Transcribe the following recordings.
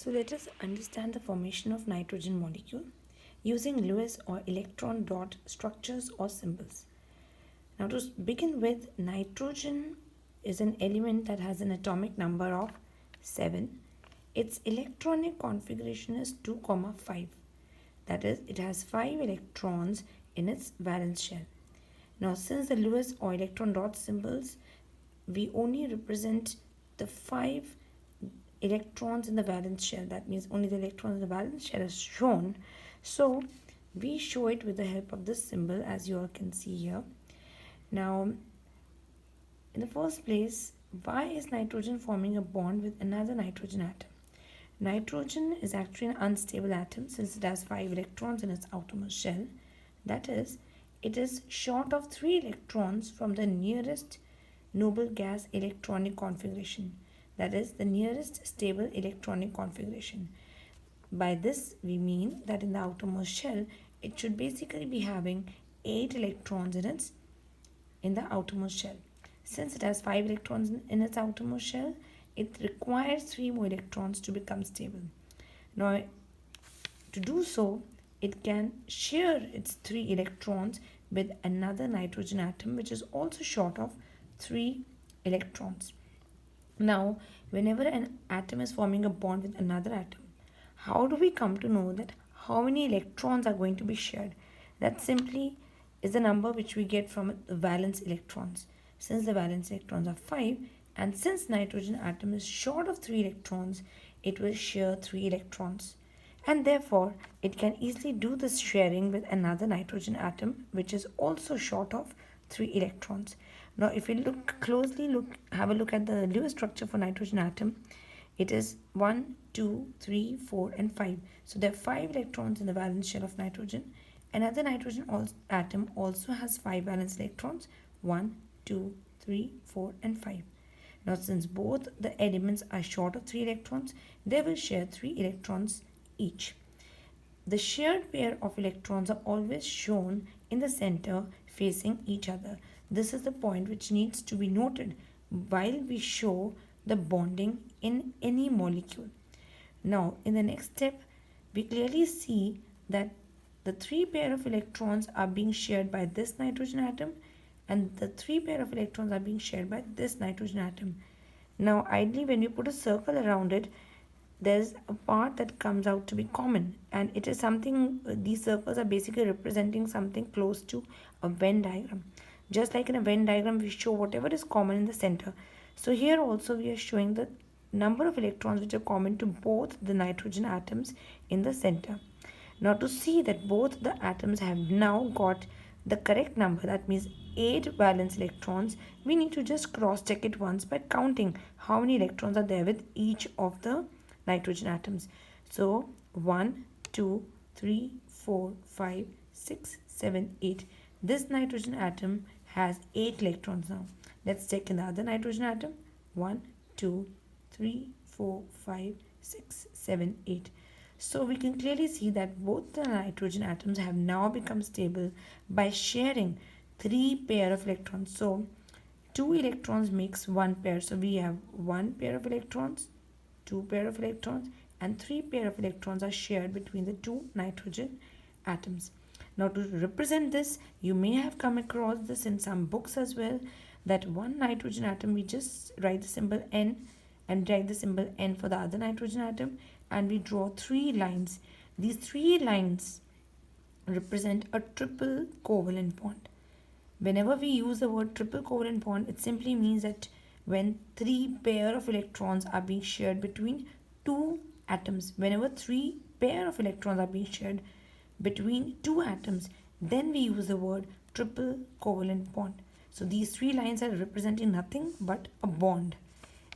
So let us understand the formation of nitrogen molecule using Lewis or electron dot structures or symbols. Now to begin with, nitrogen is an element that has an atomic number of 7. Its electronic configuration is 2, 5. That is, it has 5 electrons in its valence shell. Now since the Lewis or electron dot symbols, we only represent the 5 electrons in the valence shell. That means only the electrons in the valence shell is shown. So we show it with the help of this symbol, as you all can see here. Now, in the first place, why is nitrogen forming a bond with another nitrogen atom? Nitrogen is actually an unstable atom since it has 5 electrons in its outermost shell. That is, it is short of 3 electrons from the nearest noble gas electronic configuration. That is, the nearest stable electronic configuration. By this, we mean that in the outermost shell, it should basically be having 8 electrons in the outermost shell. Since it has 5 electrons in its outermost shell, it requires 3 more electrons to become stable. Now, to do so, it can share its 3 electrons with another nitrogen atom which is also short of 3 electrons. Now, whenever an atom is forming a bond with another atom, how do we come to know that how many electrons are going to be shared? That simply is the number which we get from the valence electrons. Since the valence electrons are 5, and since nitrogen atom is short of 3 electrons, it will share 3 electrons. And therefore, it can easily do this sharing with another nitrogen atom which is also short of 3 electrons. Now, if you have a look at the Lewis structure for nitrogen atom, it is 1, 2, 3, 4, and 5. So there are 5 electrons in the valence shell of nitrogen. Another nitrogen atom also has 5 valence electrons, 1, 2, 3, 4, and 5. Now, since both the elements are short of 3 electrons, they will share 3 electrons each. The shared pair of electrons are always shown in the center facing each other. This is the point which needs to be noted while we show the bonding in any molecule. Now, in the next step, we clearly see that the 3 pair of electrons are being shared by this nitrogen atom and the 3 pair of electrons are being shared by this nitrogen atom. Now, ideally, when you put a circle around it, there's a part that comes out to be common, and it is something, these circles are basically representing something close to a Venn diagram. Just like in a Venn diagram, we show whatever is common in the center. So here also we are showing the number of electrons which are common to both the nitrogen atoms in the center. Now, to see that both the atoms have now got the correct number, that means 8 valence electrons, we need to just cross check it once by counting how many electrons are there with each of the nitrogen atoms. So 1, 2, 3, 4, 5, 6, 7, 8. This nitrogen atom has 8 electrons now. Let's check in the other nitrogen atom. 1, 2, 3, 4, 5, 6, 7, 8. So we can clearly see that both the nitrogen atoms have now become stable by sharing 3 pair of electrons. So 2 electrons makes 1 pair. So we have 1 pair of electrons, 2 pair of electrons, and 3 pair of electrons are shared between the 2 nitrogen atoms. Now, to represent this, you may have come across this in some books as well, that one nitrogen atom, we just write the symbol N and write the symbol N for the other nitrogen atom, and we draw 3 lines. These 3 lines represent a triple covalent bond. Whenever we use the word triple covalent bond, it simply means that when 3 pair of electrons are being shared between 2 atoms, whenever 3 pair of electrons are being shared between 2 atoms, then we use the word triple covalent bond. So these 3 lines are representing nothing but a bond.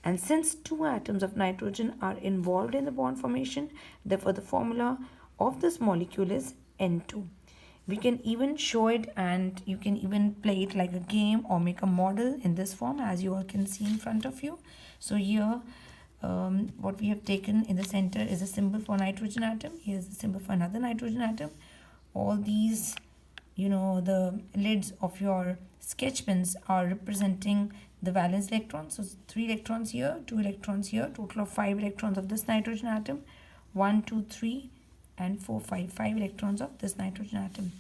And since 2 atoms of nitrogen are involved in the bond formation, therefore the formula of this molecule is N2. We can even show it, and you can even play it like a game or make a model in this form, as you all can see in front of you. So here what we have taken in the center is a symbol for nitrogen atom. Here's the symbol for another nitrogen atom. All these, the lids of your sketch pens are representing the valence electrons. So 3 electrons here, 2 electrons here, total of 5 electrons of this nitrogen atom. 1, 2, 3 and 4, 5 electrons of this nitrogen atom.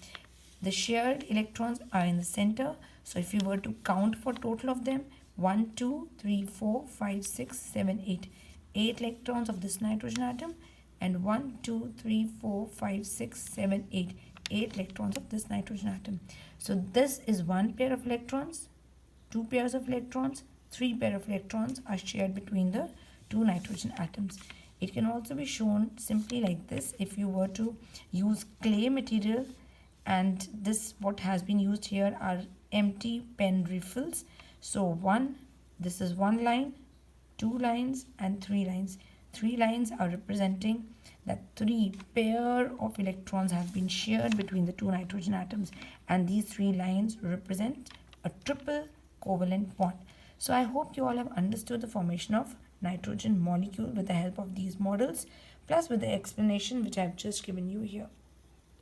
The shared electrons are in the center. So if you were to count for total of them, 1, 2, 3, 4, 5, 6, 7, 8. 8 electrons of this nitrogen atom, and 1, 2, 3, 4, 5, 6, 7, 8. 8 electrons of this nitrogen atom. So this is one pair of electrons, 2 pairs of electrons, 3 pair of electrons are shared between the 2 nitrogen atoms. It can also be shown simply like this. If you were to use clay material, and this what has been used here are empty pen refills. So this is 1 line, 2 lines and 3 lines. 3 lines are representing that 3 pair of electrons have been shared between the 2 nitrogen atoms, and these 3 lines represent a triple covalent bond. So I hope you all have understood the formation of nitrogen molecule with the help of these models, plus with the explanation which I have just given you here.